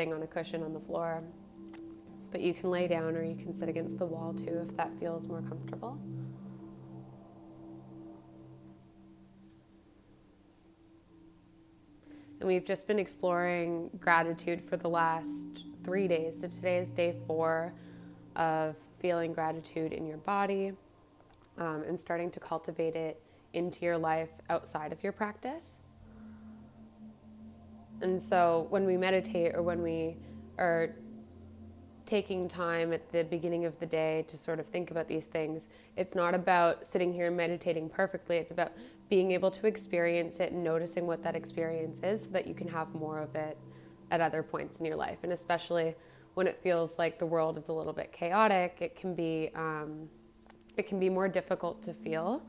on a cushion on the floor, but you can lay down or you can sit against the wall too if that feels more comfortable. And we've just been exploring gratitude for the last 3 days. So today is day 4 of feeling gratitude in your body, and starting to cultivate it into your life outside of your practice. And so when we meditate, or when we are taking time at the beginning of the day to sort of think about these things, it's not about sitting here and meditating perfectly. It's about being able to experience it and noticing what that experience is so that you can have more of it at other points in your life. And especially when it feels like the world is a little bit chaotic, it can be more difficult to feel.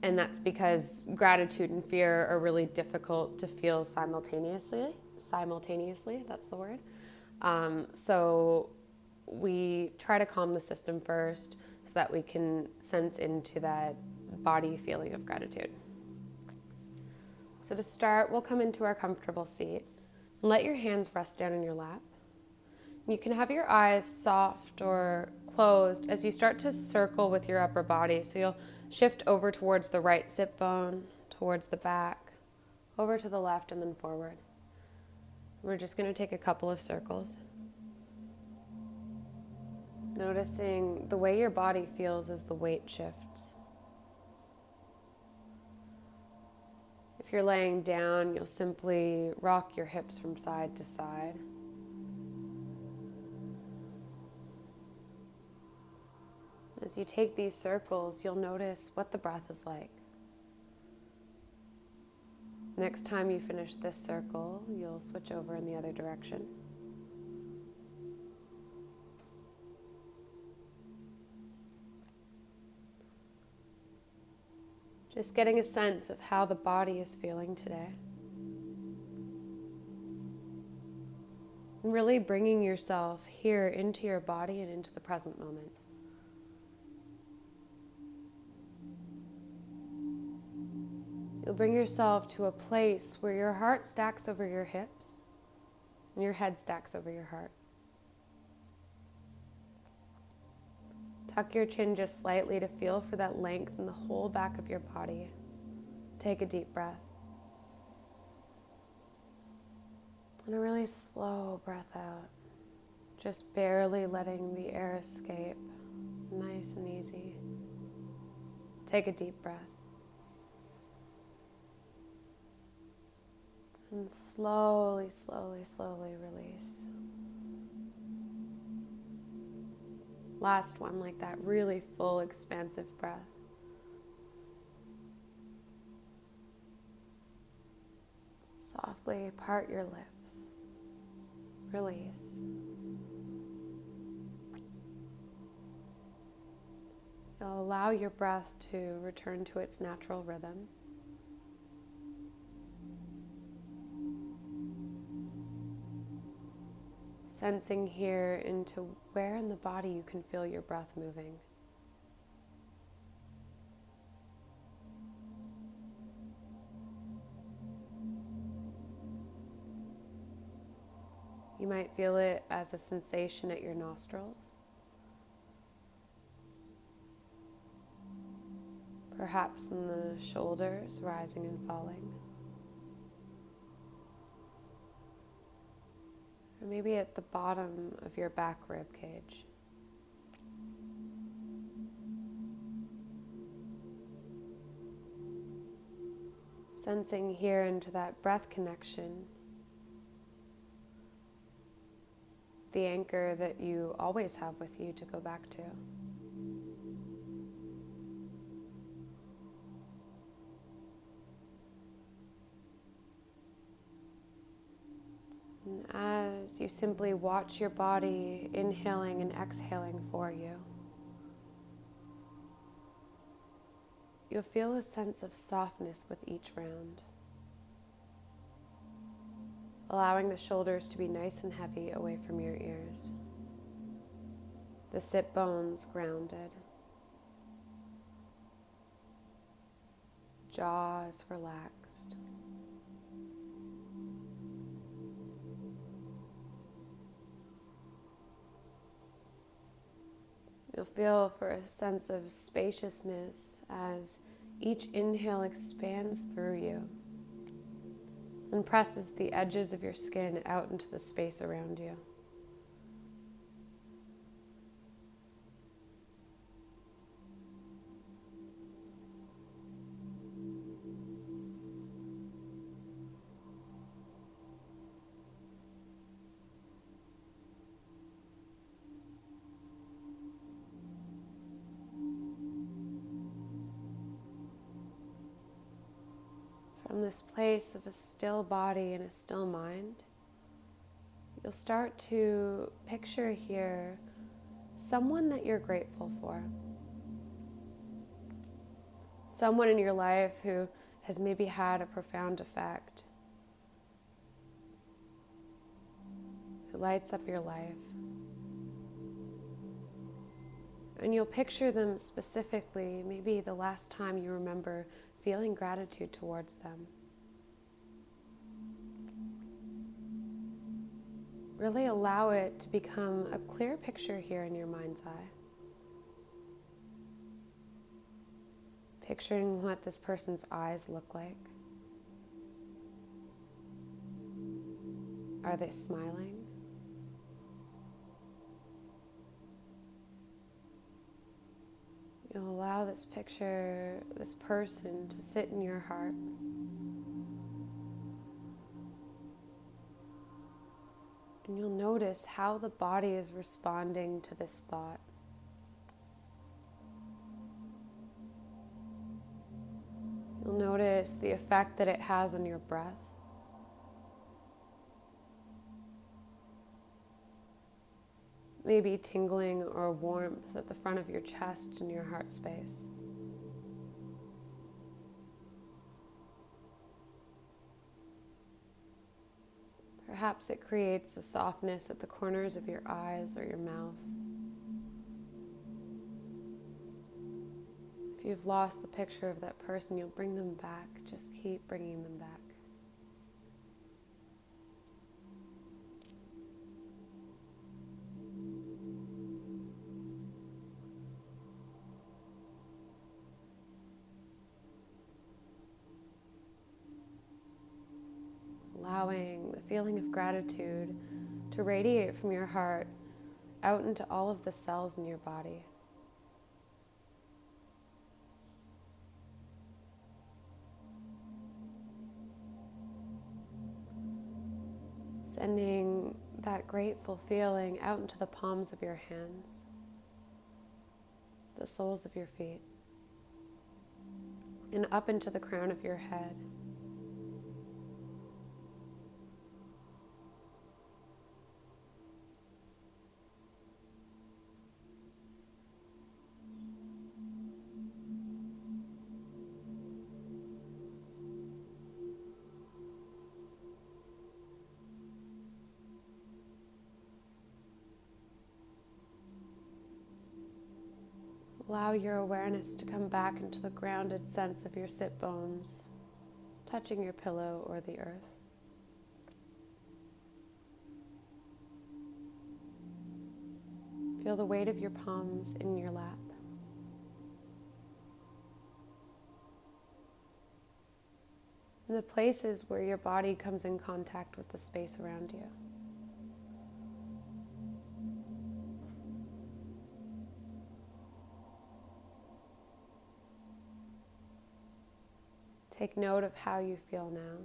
And that's because gratitude and fear are really difficult to feel simultaneously. That's the word. So we try to calm the system first so that we can sense into that body feeling of gratitude. So to start, we'll come into our comfortable seat and let your hands rest down in your lap. You can have your eyes soft or closed as you start to circle with your upper body. So you'll shift over towards the right sit bone, towards the back, over to the left, and then forward. We're just going to take a couple of circles. Noticing the way your body feels as the weight shifts. If you're laying down, you'll simply rock your hips from side to side. As you take these circles, you'll notice what the breath is like. Next time you finish this circle, you'll switch over in the other direction. Just getting a sense of how the body is feeling today. And really bringing yourself here into your body and into the present moment. You'll bring yourself to a place where your heart stacks over your hips and your head stacks over your heart. Tuck your chin just slightly to feel for that length in the whole back of your body. Take a deep breath. And a really slow breath out. Just barely letting the air escape. Nice and easy. Take a deep breath. And slowly, slowly, slowly release. Last one, like that really full, expansive breath. Softly part your lips. Release. You'll allow your breath to return to its natural rhythm. Sensing here into where in the body you can feel your breath moving. You might feel it as a sensation at your nostrils. Perhaps in the shoulders, rising and falling. Or maybe at the bottom of your back rib cage. Sensing here into that breath connection, the anchor that you always have with you to go back to. And as you simply watch your body inhaling and exhaling for you, you'll feel a sense of softness with each round, allowing the shoulders to be nice and heavy away from your ears, the sit bones grounded, jaw is relaxed. You'll feel for a sense of spaciousness as each inhale expands through you and presses the edges of your skin out into the space around you. From this place of a still body and a still mind, you'll start to picture here someone that you're grateful for. Someone in your life who has maybe had a profound effect, who lights up your life. And you'll picture them specifically, maybe the last time you remember feeling gratitude towards them. Really allow it to become a clear picture here in your mind's eye. Picturing what this person's eyes look like. Are they smiling? You'll allow this picture, this person to sit in your heart. And you'll notice how the body is responding to this thought. You'll notice the effect that it has on your breath. Maybe tingling or warmth at the front of your chest and your heart space. Perhaps it creates a softness at the corners of your eyes or your mouth. If you've lost the picture of that person, you'll bring them back. Just keep bringing them back. Allowing the feeling of gratitude to radiate from your heart out into all of the cells in your body. Sending that grateful feeling out into the palms of your hands, the soles of your feet, and up into the crown of your head. Allow your awareness to come back into the grounded sense of your sit bones, touching your pillow or the earth. Feel the weight of your palms in your lap. And the places where your body comes in contact with the space around you. Take note of how you feel now.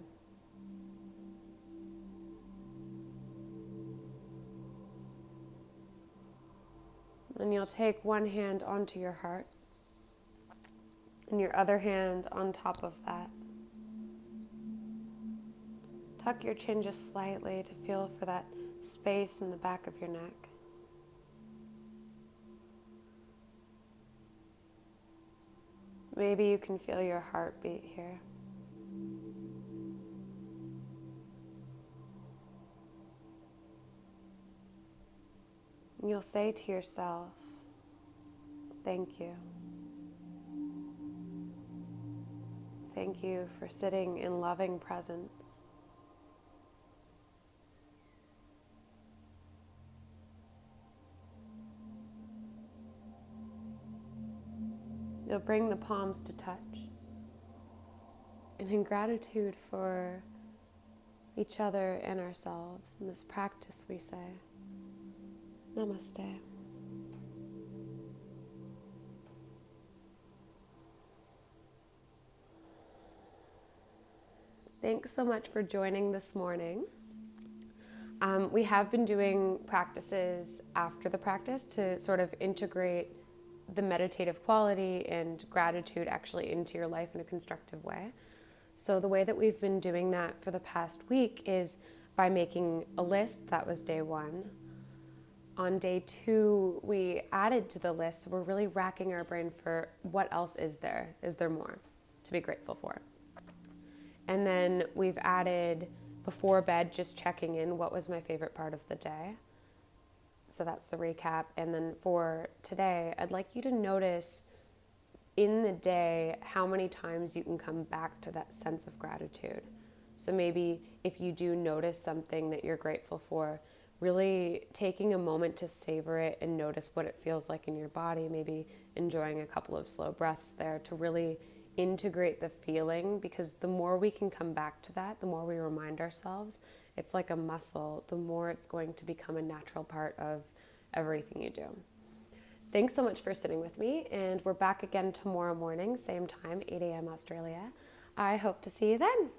And you'll take one hand onto your heart and your other hand on top of that. Tuck your chin just slightly to feel for that space in the back of your neck. Maybe you can feel your heartbeat here. And you'll say to yourself, thank you. Thank you for sitting in loving presence. Now bring the palms to touch. And in gratitude for each other and ourselves, in this practice we say, Namaste. Thanks so much for joining this morning. We have been doing practices after the practice to sort of integrate the meditative quality and gratitude actually into your life in a constructive way. So the way that we've been doing that for the past week is by making a list. That was day 1. On day 2, we added to the list. So we're really racking our brain for what else is there? Is there more to be grateful for? And then we've added before bed, just checking in, what was my favorite part of the day? So that's the recap. And then for today, I'd like you to notice in the day how many times you can come back to that sense of gratitude. So maybe if you do notice something that you're grateful for, really taking a moment to savor it and notice what it feels like in your body, maybe enjoying a couple of slow breaths there to really integrate the feeling, because the more we can come back to that, the more we remind ourselves, it's like a muscle, the more it's going to become a natural part of everything you do. Thanks so much for sitting with me, and we're back again tomorrow morning, same time, 8 a.m. Australia. I hope to see you then.